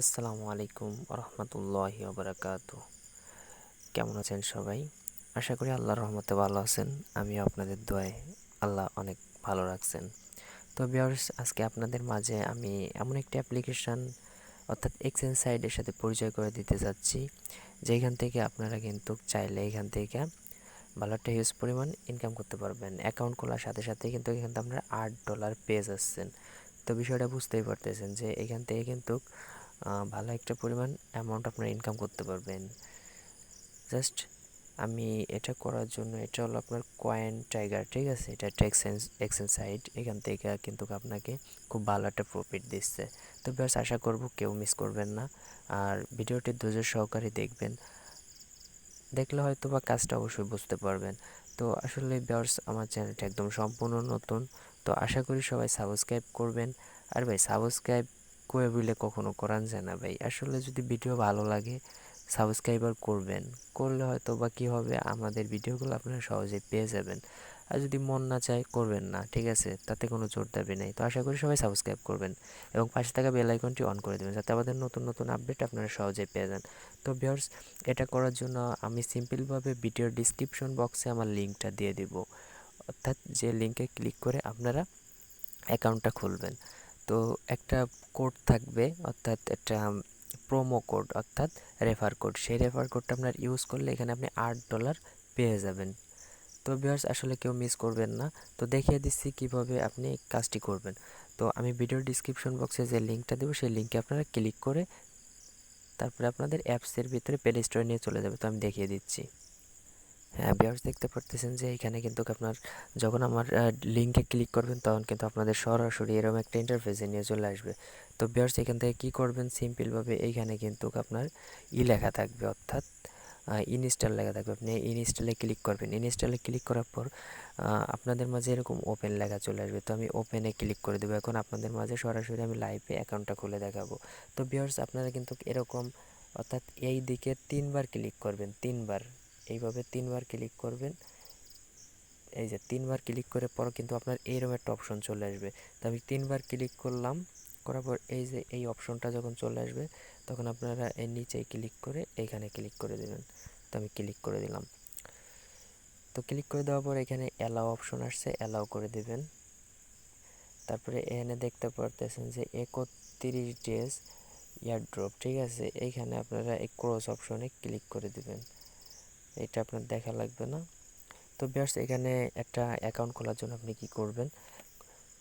আসসালামু আলাইকুম রহমতুল্লাহি ওবরাকাতু। কেমন আছেন সবাই? আশা করি আল্লাহর রহমতে ভালো আছেন। আমিও আপনাদের দোয়ায় আল্লাহ অনেক ভালো রাখছেন। তো ভিউয়ার্স, আজকে আপনাদের মাঝে আমি এমন একটি অ্যাপ্লিকেশন অর্থাৎ এক্সচেঞ্জ সাইটের সাথে পরিচয় করে দিতে যাচ্ছি, যেখান থেকে আপনারা কিন্তু চাইলে এখান থেকে ভালো একটা হিউজ পরিমাণ ইনকাম করতে পারবেন। অ্যাকাউন্ট খোলার সাথে সাথে কিন্তু এখান থেকে আপনারা $8 পেয়ে যাচ্ছেন। তো বিষয়টা বুঝতেই পারতেছেন যে এখান থেকে কিন্তু ভালো একটা পরিমাণ অ্যামাউন্ট আপনারা ইনকাম করতে পারবেন। জাস্ট আমি এটা করার জন্য, এটা হলো আপনার কয়েন টাইগার, ঠিক আছে? এটা একটা এক্সচেঞ্জ সাইট। এখান থেকে কিন্তু আপনাকে খুব ভালো একটা প্রফিট দিচ্ছে। তো ব্যাস আশা করব কেউ মিস করবেন না, আর ভিডিওটি ধৈর্য সহকারে দেখবেন। দেখলে হয়তো বা কাজটা অবশ্যই বুঝতে পারবেন। তো আসলে ভিউয়ার্স, আমার চ্যানেলটা একদম সম্পূর্ণ নতুন, তো আশা করি সবাই সাবস্ক্রাইব করবেন। আর ভাই, সাবস্ক্রাইব করে বলে কখনো করান যায় না ভাই। আসলে যদি ভিডিও ভালো লাগে সাবস্ক্রাইবার করবেন, করলে হয়তো বা কী হবে, আমাদের ভিডিওগুলো আপনারা সহজেই পেয়ে যাবেন। আর যদি মন না চায় করবেন না, ঠিক আছে? তাতে কোনো জোর দাবি নেই। তো আশা করি সবাই সাবস্ক্রাইব করবেন এবং পাশে থাকা বেল আইকনটি অন করে দেবেন, যাতে আমাদের নতুন নতুন আপডেট আপনারা সহজেই পেয়ে যান। তো ভিউয়ার্স, এটা করার জন্য আমি সিম্পলভাবে ভিডিওর ডিসক্রিপশন বক্সে আমার লিঙ্কটা দিয়ে দিব, অর্থাৎ যে লিঙ্কে ক্লিক করে আপনারা অ্যাকাউন্টটা খুলবেন। তো একটা কোড থাকবে, অর্থাৎ একটা প্রোমো কোড, অর্থাৎ রেফার কোড। সেই রেফার কোডটা আপনার ইউজ করলে এখানে আপনি $8 পেয়ে যাবেন। তো ভিউয়ার্স, আসলে কেউ মিস করবেন না। তো দেখিয়ে দিচ্ছি কিভাবে আপনি কাজটি করবেন। তো আমি ভিডিওর ডিসক্রিপশন বক্সে যে লিঙ্কটা দেবো সেই লিঙ্কে আপনারা ক্লিক করে তারপরে আপনাদের অ্যাপসের ভিতরে প্লে স্টোরে নিয়ে চলে যাবে। তো আমি দেখিয়ে দিচ্ছি। হ্যাঁ ভিউয়ার্স, দেখতে পারতেছেন যে এখানে কিন্তু আপনার যখন আমার লিঙ্কে ক্লিক করবেন তখন কিন্তু আপনাদের সরাসরি এরকম একটা ইন্টারফেসে নিয়ে চলে আসবে। তো ভিউয়ার্স, এখান থেকে কী করবেন, সিম্পলভাবে এইখানে কিন্তু আপনার লেখা থাকবে, অর্থাৎ ইনস্টল লেখা থাকবে। আপনি ইনস্টলে ক্লিক করবেন। ইনস্টলে ক্লিক করার পর আপনাদের মাঝে এরকম ওপেন লেখা চলে আসবে। তো আমি ওপেনে ক্লিক করে দেবো। এখন আপনাদের মাঝে সরাসরি আমি লাইভে অ্যাকাউন্টটা খুলে দেখাবো। তো ভিউয়ার্স, আপনারা কিন্তু এরকম, অর্থাৎ এই দিকে 3বার ক্লিক করবেন, 3বার, এইভাবে 3বার ক্লিক করবেন। এই যে 3বার ক্লিক করে পর কিন্তু আপনার এইরকম একটা অপশন চলে আসবে। তো আমি 3বার ক্লিক করলাম, করার পর এই যে এই অপশনটা যখন চলে আসবে তখন আপনারা এর নিচে ক্লিক করে এইখানে ক্লিক করে দেবেন। তো আমি ক্লিক করে দিলাম। তো ক্লিক করে দেওয়ার পর এখানে অ্যালাও অপশন আসছে, অ্যালাও করে দেবেন। তারপরে এখানে দেখতে পারতেছেন যে 31 ডেজ এয়ারড্রপ, ঠিক আছে? এইখানে আপনারা এই ক্রস অপশনে ক্লিক করে দেবেন। এটা আপনার দেখা লাগবে না। তো ভিউয়ার্স, এখানে একটা অ্যাকাউন্ট খোলার জন্য আপনি কি করবেন,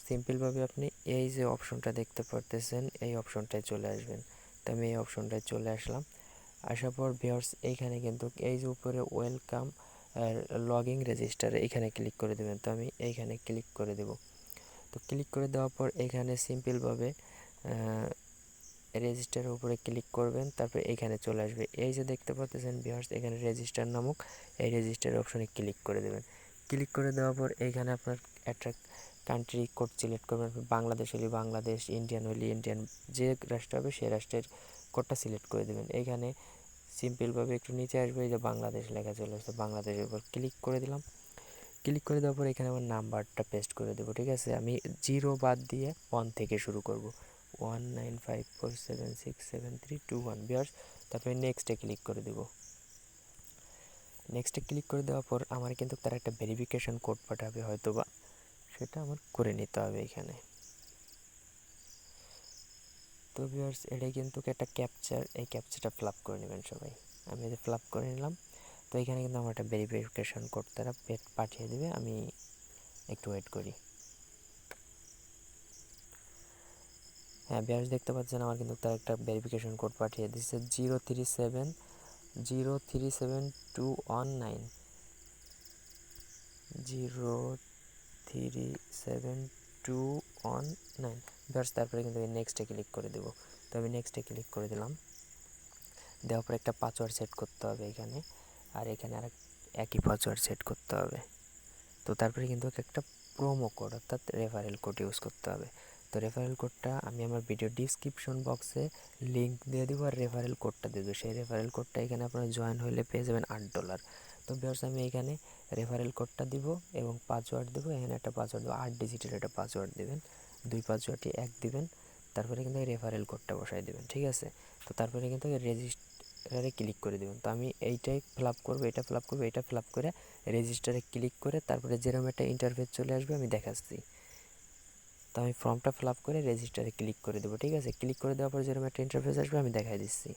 সিম্পলভাবে আপনি এই যে অপশনটা দেখতে পারতেছেন এই অপশনটায় চলে আসবেন। তো আমি এই অপশনটায় চলে আসলাম। আসার পর ভিউয়ার্স, এইখানে কিন্তু এই যে উপরে ওয়েলকাম লগইন রেজিস্টার, এইখানে ক্লিক করে দেবেন। তো আমি এইখানে ক্লিক করে দেব। তো ক্লিক করে দেওয়ার পর এখানে সিম্পলভাবে রেজিস্টারের উপরে ক্লিক করবেন। তারপরে এখানে চলে আসবে, এই যে দেখতে পাচ্ছেন ভিউয়ার্স, এখানে রেজিস্টার নামক এই রেজিস্টার অপশনে ক্লিক করে দেবেন। ক্লিক করে দেওয়ার পর এইখানে আপনার একটা কান্ট্রি কোড সিলেক্ট করবেন। আপনি বাংলাদেশ হলে বাংলাদেশ, ইন্ডিয়ান হলে ইন্ডিয়ান, যে রাষ্ট্র হবে সেই রাষ্ট্রের কোডটা সিলেক্ট করে দেবেন। এইখানে সিম্পলভাবে একটু নিচে আসবে, এই যে বাংলাদেশ লেখা চলে আসছে, বাংলাদেশের উপর ক্লিক করে দিলাম। ক্লিক করে দেওয়ার পর এখানে আমার নাম্বারটা পেস্ট করে দেবো, ঠিক আছে? আমি 0 বাদ দিয়ে 1 থেকে শুরু করব, 1954767321 ভিউয়ার্স। তারপরে নেক্সটে ক্লিক করে দেব। নেক্সটে ক্লিক করে দেওয়ার পর আমার কিন্তু তারা একটা ভেরিফিকেশন কোড পাঠাবে হয়তো বা, সেটা আমার করে নিতে হবে এখানে। তো ভিউয়ার্স, এটাই কিন্তু একটা ক্যাপচার, এই ক্যাপচারটা ফিল আপ করে নেবেন সবাই। আমি এটা ফিল আপ করে নিলাম। তো এখানে কিন্তু আমার একটা ভেরিফিকেশন কোড তারা পাঠিয়ে দেবে। আমি একটু ওয়েট করি। হ্যাঁ ভিউয়ার্স, দেখতে পাচ্ছেন আমার কিন্তু তার একটা ভেরিফিকেশন কোড পাঠিয়ে দিচ্ছে, 0370219, 0370219 ভিউয়ার্স। তারপরে কিন্তু নেক্সটে ক্লিক করে দেবো। তো আমি নেক্সটে ক্লিক করে দিলাম। দেওয়ার পর একটা পাসওয়ার্ড সেট করতে হবে এখানে, আর এখানে আর একই পাসওয়ার্ড সেট করতে হবে। তো তারপরে কিন্তু একটা প্রোমো কোড, অর্থাৎ রেফারেল কোড ইউজ করতে হবে। তো রেফারেল কোডটা আমি আমার ভিডিও ডিসক্রিপশন বক্সে লিঙ্ক দিয়ে দেবো, আর রেফারেল কোডটা দিয়ে দেবো। সেই রেফারেল কোডটা এখানে আপনারা জয়েন হলে পেয়ে যাবেন $8। তো ভিউয়ার্স, আমি এখানে রেফারেল কোডটা দিব এবং পাসওয়ার্ড দেবো। এখানে একটা পাসওয়ার্ড দেবো, 8 ডিজিটের একটা পাসওয়ার্ড দেবেন, 2 পাসওয়ার্ডটি 1 দিবেন। তারপরে কিন্তু রেফারেল কোডটা বসাই দেবেন, ঠিক আছে। তো তারপরে কিন্তু রেজিস্টারে ক্লিক করে দেবেন। তো আমি এইটাই ফিল আপ করবো, এটা ফিল আপ করবো, এটা ফিল আপ করে রেজিস্টারে ক্লিক করে তারপরে যেরকম একটা ইন্টারফেস চলে আসবে আমি দেখাচ্ছি। তো আমি ফর্মটা ফিল আপ করে রেজিস্টারে ক্লিক করে দেবো, ঠিক আছে। ক্লিক করে দেওয়ার পর যেরকম একটা ইন্টারফেস আসবে আমি দেখাই দিচ্ছি।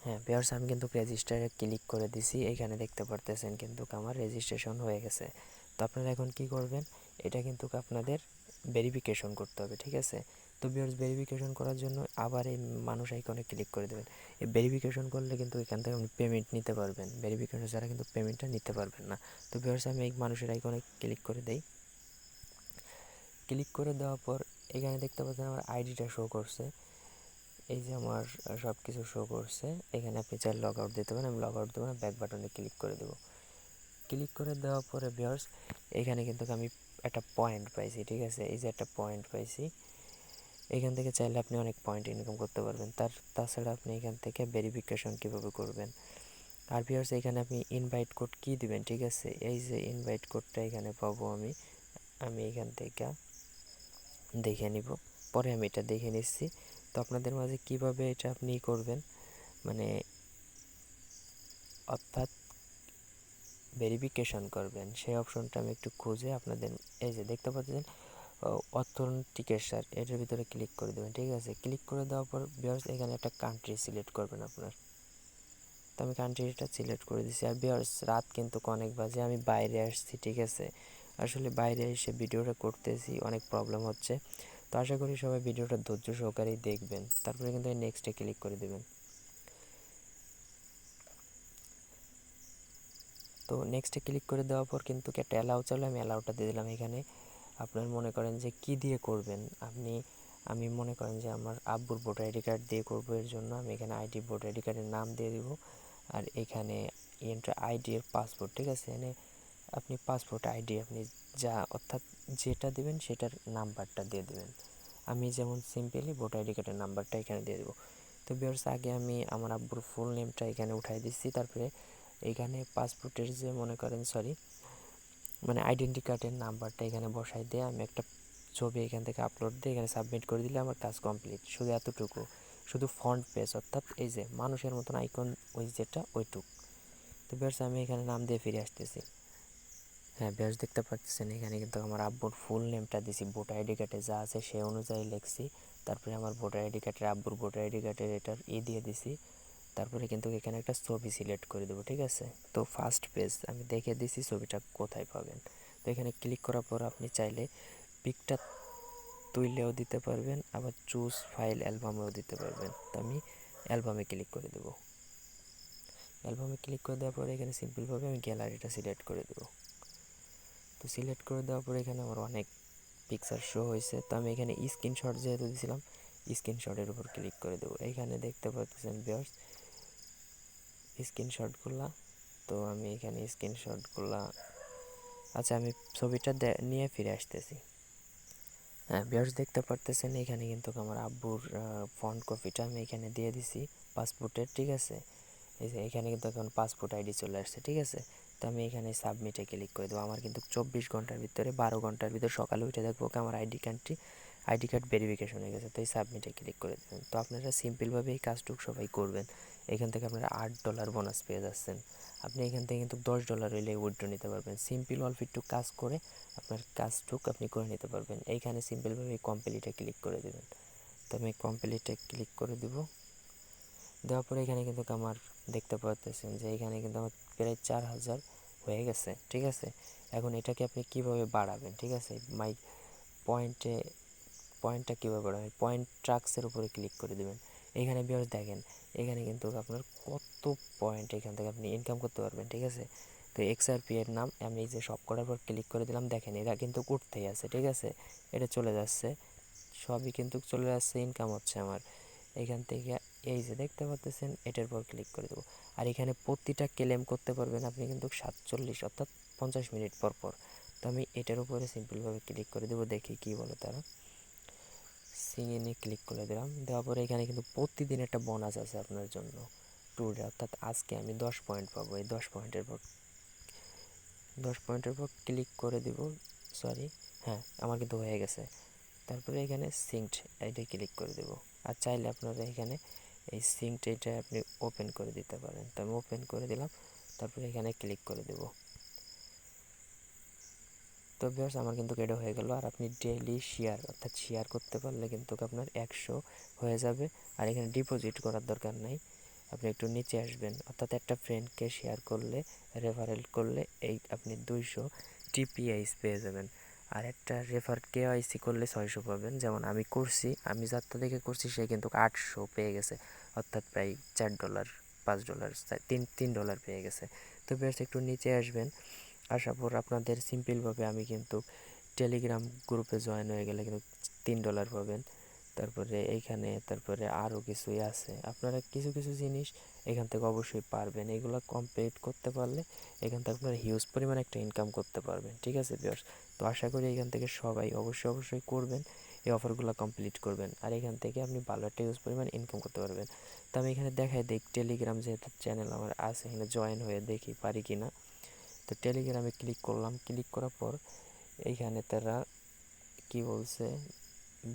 হ্যাঁ ভিউয়ার্স, আমি কিন্তু রেজিস্টারে ক্লিক করে দিছি। এইখানে দেখতে পারতেছেন কিন্তু আমার রেজিস্ট্রেশন হয়ে গেছে। তো আপনারা এখন কি করবেন, এটা কিন্তু আপনাদের ভেরিফিকেশন করতে হবে, ঠিক আছে। তো ভিউয়ার্স, ভেরিফিকেশন করার জন্য আবার এই মানুষ আইকনে ক্লিক করে দেবেন। এই ভেরিফিকেশন করলে কিন্তু এখান থেকে আপনি পেমেন্ট নিতে পারবেন, ভেরিফিকেশন ছাড়া কিন্তু পেমেন্টটা নিতে পারবেন না। তো ভিউয়ার্স, আমি এই মানুষের আইকনে ক্লিক করে দেই। ক্লিক করে দেওয়ার পর এখানে দেখতে পাচ্ছেন আমার আইডিটা শো করছে, এই যে আমার সব কিছু শো করছে। এখানে আপনি চাইলে লগ আউট দিতে পারেন, আমি লগ আউট দেবো না, ব্যাক বাটনে ক্লিক করে দেবো। ক্লিক করে দেওয়ার পরে ভিউয়ার্স, এখানে কিন্তু আমি একটা পয়েন্ট পাইছি, ঠিক আছে। এই যে একটা পয়েন্ট পাইছি, এখান থেকে চাইলে আপনি অনেক পয়েন্ট ইনকাম করতে পারবেন। তাছাড়া আপনি এখান থেকে ভেরিফিকেশন কীভাবে করবেন। আর ভিউয়ার্স, এখানে আপনি ইনভাইট কোড কী দিবেন, ঠিক আছে। এই যে ইনভাইট কোডটা এখানে পাবো আমি এখান থেকে দেখে নিব, পরে আমি এটা দেখে নিচ্ছি। তো আপনাদের মাঝে কিভাবে এটা আপনি করবেন, মানে অর্থাৎ ভেরিফিকেশন করবেন, সেই অপশনটা আমি একটু খুঁজে আপনাদের, এই যে দেখতে পাচ্ছেন অথেন্টিকেশন, এটার ভিতরে ক্লিক করে দেবেন, ঠিক আছে। ক্লিক করে দেওয়ার পর ভিউয়ার্স, এখানে একটা কান্ট্রি সিলেক্ট করবেন আপনার। তো আমি কান্ট্রিটা সিলেক্ট করে দিচ্ছি। আর ভিউয়ার্স, রাত কিন্তু অনেক বাজে, আমি বাইরে আসছি, ঠিক আছে। আসলে বাইরে এসে ভিডিওটা করতেছি, অনেক প্রবলেম হচ্ছে। তো আশা করি সবাই ভিডিওটা ধৈর্য সহকারেই দেখবেন। তারপরে কিন্তু নেক্সটে ক্লিক করে দেবেন। তো নেক্সটে ক্লিক করে দেওয়ার পর কিন্তু একটা অ্যালাউ চাইলে আমি অ্যালাউটা দিয়ে দিলাম। এখানে আপনার মনে করেন যে কি দিয়ে করবেন আমি মনে করেন যে আমার আব্বুর ভোটার আইডি কার্ড দিয়ে করবো, এর জন্য আমি এখানে আইডি ভোটার আইডি কার্ডের নাম দিয়ে দিব। আর এখানে এন্টার আইডি এর পাসপোর্ট, ঠিক আছে। এখানে আপনি পাসপোর্ট আইডি আপনি যা অর্থাৎ যেটা দিবেন সেটার নাম্বারটা দিয়ে দিবেন। আমি যেমন সিম্পলি ভোটার আইডি কার্ডের নাম্বারটা এখানে দিয়ে দেবো। তো ভিউয়ার্স, আগে আমি আমার আব্বুর ফুল নেমটা এখানে উঠাই দিচ্ছি। তারপরে এইখানে পাসপোর্টের যে মনে করেন মানে আইডেন্টি কার্ডের নাম্বারটা এখানে বসাই দিয়ে আমি একটা ছবি এখান থেকে আপলোড দিয়ে এখানে সাবমিট করে দিলে আমার কাজ কমপ্লিট। শুধু এতটুকু, শুধু ফ্রন্ট পেজ অর্থাৎ এই যে মানুষের মতন আইকন ওই যেটা ওইটুক। তো ভিউয়ার্স, আমি এখানে নাম দিয়ে ফিরে আসতেছি। হ্যাঁ ভিউয়ার্স, দেখতে পাচ্ছেন এখানে কিন্তু আমার আব্বুর ফুল নেমটা দিছি, ভোটার আইডি কার্ডে যা আছে সেই অনুযায়ী লিখছি। তারপরে আমার ভোটার আইডি কার্ডের আব্বুর ভোটার আইডি কার্ডের এটার দিয়ে দিছি। তারপরে কিন্তু এখানে একটা ছবি সিলেক্ট করে দেবো, ঠিক আছে। তো ফার্স্ট পেজ আমি দেখে দিছি ছবিটা কোথায় পাবেন। তো এখানে ক্লিক করার পর আপনি চাইলে পিকটা তুইলেও দিতে পারবেন, আবার চুজ ফাইল অ্যালবামেও দিতে পারবেন। তো আমি অ্যালবামে ক্লিক করে দেবো। অ্যালবামে ক্লিক করে দেওয়ার পরে এখানে সিম্পলভাবে আমি গ্যালারিটা সিলেক্ট করে দেবো। তো সিলেক্ট করে দেওয়ার পরে এখানে আমার অনেক পিকচার শো হয়েছে। তো আমি এখানে স্ক্রিনশট যেহেতু দিয়েছিলাম, স্ক্রিনশটের উপর ক্লিক করে দেবো। এইখানে দেখতে পাচ্ছেন ভিউয়ার্স স্ক্রিনশটগুলা। তো আমি এখানে স্ক্রিনশটগুলা, আচ্ছা আমি ছবিটা নিয়ে ফিরে আসতেছি। হ্যাঁ ভিউয়ার্স, দেখতে পারতেছেন এখানে কিন্তু আমার আব্বুর ফ্রন্ট কপিটা আমি এখানে দিয়ে দিছি পাসপোর্টের, ঠিক আছে। এই যে এখানে কিন্তু এখন পাসপোর্ট আইডি চলে আসছে, ঠিক আছে। তো আমি এখানে সাবমিটে ক্লিক করে দেবো। আমার কিন্তু 24 ঘন্টার ভিতরে 12 ঘন্টার ভিতরে সকালে উঠে দেখবো কি আমার আইডি কার্ড ভেরিফিকেশন হয়ে গেছে। তো এই সাবমিটে ক্লিক করে দেবেন। তো আপনারা সিম্পলভাবে এই কাজটুকু সবাই করবেন। এখান থেকে আপনারা $8 বোনাস পেয়ে যাচ্ছেন। আপনি এখান থেকে কিন্তু $10 হইলে উইথড্র নিতে পারবেন। সিম্পল অল্প একটু কাজ করে আপনার কাজটুকু আপনি করে নিতে পারবেন। এইখানে সিম্পলভাবে কমপ্লিটে ক্লিক করে দেবেন। তো আমি কমপ্লিটে ক্লিক করে দিব। দেওয়ার পরে এখানে কিন্তু আমার দেখতে পাচ্ছেন যে এখানে কিন্তু আমার প্রায় 4000 হয়ে গেছে, ঠিক আছে। এখন এটাকে আপনি কিভাবে বাড়াবেন, ঠিক আছে। মাই পয়েন্টটা কীভাবে বাড়াবেন, পয়েন্ট ট্রাক্সের উপরে ক্লিক করে দেবেন। এখানে ভিউয়ার্স দেখেন, এখানে কিন্তু আপনার কত পয়েন্ট এখান থেকে আপনি ইনকাম করতে পারবেন, ঠিক আছে। তো XRP এর নাম আমি এই যে সব করার পর ক্লিক করে দিলাম। দেখেন এরা কিন্তু উঠতেই আছে, ঠিক আছে। এটা চলে যাচ্ছে, সবই কিন্তু চলে যাচ্ছে, ইনকাম হচ্ছে আমার এখান থেকে। এই যে দেখতে পাচ্ছেন এটার পর ক্লিক করে দেবো। আর এখানে প্রতিটা ক্লেম করতে পারবেন আপনি কিন্তু 47 অর্থাৎ 50 মিনিট পর পর। তো আমি এটার উপরে সিম্পলভাবে ক্লিক করে দেবো, দেখি কি বলে তারা। সিএনএ ক্লিক করে দিলাম। দেওয়ার পরে এখানে কিন্তু প্রতিদিন একটা বোনাস আছে আপনার জন্য টুডে, অর্থাৎ আজকে আমি 10 পয়েন্ট পাবো। এই 10 পয়েন্টের পর ক্লিক করে দিব। সরি, হ্যাঁ আমার কিন্তু হয়ে গেছে। তারপরে এখানে সিঙ্কড এইটা ক্লিক করে দেব। আর চাইলে আপনারা এখানে এই সিঙ্কড এটা আপনি ওপেন করে দিতে পারেন। তো আমি ওপেন করে দিলাম, তারপরে এখানে ক্লিক করে দেব। তো ভিউয়ার্স আমার কিন্তু এটা হয়ে গেল। আর আপনি ডেইলি শেয়ার অর্থাৎ শেয়ার করতে পারলে কিন্তু আপনার 100 হয়ে যাবে। আর এখানে ডিপোজিট করার দরকার নাই, আপনি একটু নিচে আসবেন, অর্থাৎ একটা ফ্রেন্ডকে শেয়ার করলে, রেফারেল করলে এই আপনি 200 টিপিআইস পেয়ে যাবেন। আর একটা রেফার কেওয়াইসি করলে 600 পাবেন। যেমন আমি করছি, আমি যাত্রা দেখে করছি, সে কিন্তু 800 পেয়ে গেছে, অর্থাৎ প্রায় $4 $5 $3 পেয়ে গেছে। তো বেশ একটু নিচে আসবেন, আসার পর আপনাদের সিম্পলভাবে আমি কিন্তু টেলিগ্রাম গ্রুপে জয়েন হয়ে গেলে কিন্তু $3 পাবেন। তারপরে এইখানে তারপরে আরও কিছুই আছে, আপনারা কিছু কিছু জিনিস এখান থেকে অবশ্যই পারবেন। এগুলো কমপ্লিট করতে পারলে এখান থেকে আপনারা হিউজ পরিমাণ একটা ইনকাম করতে পারবেন। ঠিক আছে ভিউয়ার্স, তো আশা করি এখান থেকে সবাই অবশ্যই করবেন, এই অফারগুলো কমপ্লিট করবেন। আর এখান থেকে আপনি ভালো একটা হিউজ পরিমাণ ইনকাম করতে পারবেন। তো আমি এখানে দেখাই দিই টেলিগ্রাম যেহেতু চ্যানেল আমার আছে, এখানে জয়েন হয়ে দেখি পারি কি না। তো টেলিগ্রামে ক্লিক করলাম, ক্লিক করার পর এইখানে তারা কি বলছে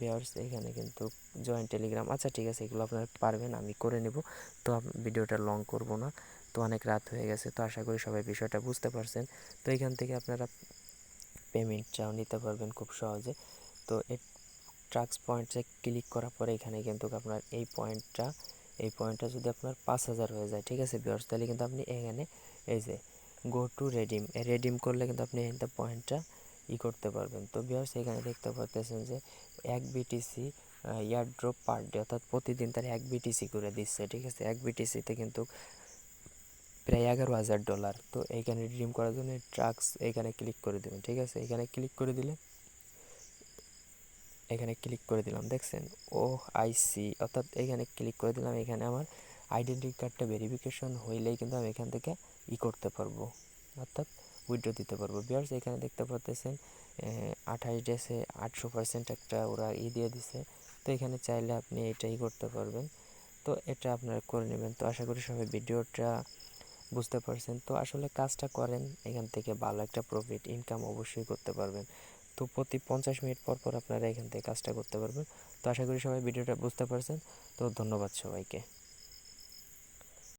ভিউয়ার্স, এখানে কিন্তু জয়েন টেলিগ্রাম, আচ্ছা ঠিক আছে, এগুলো আপনারা পারবেন, আমি করে নেব। তো ভিডিওটা লং করব না, তো অনেক রাত হয়ে গেছে। তো আশা করি সবাই বিষয়টা বুঝতে পারছেন। তো এখান থেকে আপনারা পেমেন্টটাও নিতে পারবেন খুব সহজে। তো এই ট্রাক্স পয়েন্টসে ক্লিক করার পরে এখানে কিন্তু আপনার এই পয়েন্টটা যদি আপনার 5000 হয়ে যায়, ঠিক আছে ভিউয়ার্স, তাহলে কিন্তু আপনি এখানে এই যে গো টু রেডিম করলে কিন্তু আপনি এখানে পয়েন্টটা করতে পারবেন। তো ভিউয়ার্স এখানে দেখতে পাচ্ছেন যে 1 বিটিসি এয়ারড্রপ পার ডে, অর্থাৎ প্রতিদিন তার 1 বিটিসি করে দিচ্ছে। ঠিক আছে, 1 বিটিসিতে কিন্তু প্রায় $11,000। তো এইখানে রিডিম করার জন্য ট্রাক্স এখানে ক্লিক করে দেবেন। ঠিক আছে, এখানে ক্লিক করে দিলে এখানে ক্লিক করে দিলাম, দেখছেন আইসি, অর্থাৎ এখানে ক্লিক করে দিলাম। এখানে আমার আইডেন্টি কার্ডটা ভেরিফিকেশন হইলেই কিন্তু আমি এখান থেকে করতে পারবো, অর্থাৎ উইথড্র দিতে পারবো। ভিউয়ার্স এখানে দেখতে পাচ্ছেন 28 ডেসে 800% একটা ওরা দিয়ে দিছে। তো এখানে চাইলে আপনি এটাই করতে পারবেন। তো এটা আপনারা করে নেবেন। তো আশা করি সবাই ভিডিওটা বুঝতে পারছেন। তো আসলে কাজটা করেন, এখান থেকে ভালো একটা প্রফিট ইনকাম অবশ্যই করতে পারবেন। তো প্রতি 50 মিনিট পর পর আপনারা এখান থেকে কাজটা করতে পারবেন। তো আশা করি সবাই ভিডিওটা বুঝতে পারছেন। তো ধন্যবাদ সবাইকে।